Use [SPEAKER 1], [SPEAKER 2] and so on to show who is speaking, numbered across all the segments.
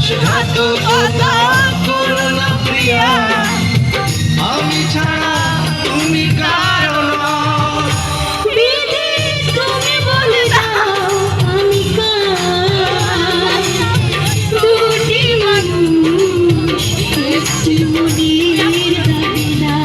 [SPEAKER 1] বিশ্বাসঘাতকতা করো না প্রিয়া, আমি ছাড়া তুমি কারো নও।
[SPEAKER 2] বিধি তুমি বলে দাও আমি কার, দুটি মানুষ একটি মনের দাবিদার।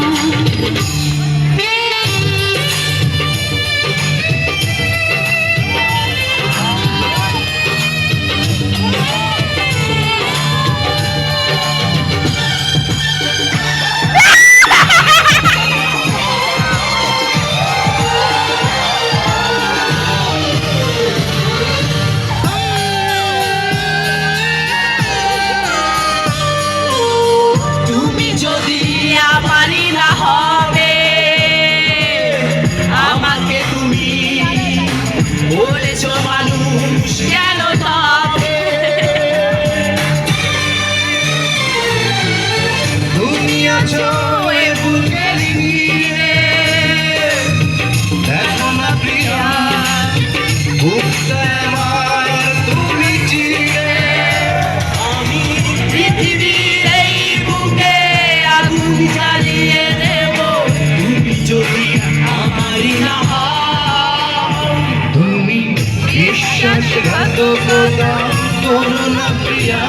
[SPEAKER 1] তুমি যদি আমারই না হবে, আমাকে তুমি বলেছ মানুষ কেন তবে? তুমি আছো এ বুকের নীড়ে, দেখো না প্রিয়া বুকটা আমার তুমি চিরে। আমি পৃথিবীর এই বুকে আগুন জ্বালিয়ে দেব, তুমি যদি আমারই না হও। তুমি বিশ্বাসঘাতকতা করো না প্রিয়া,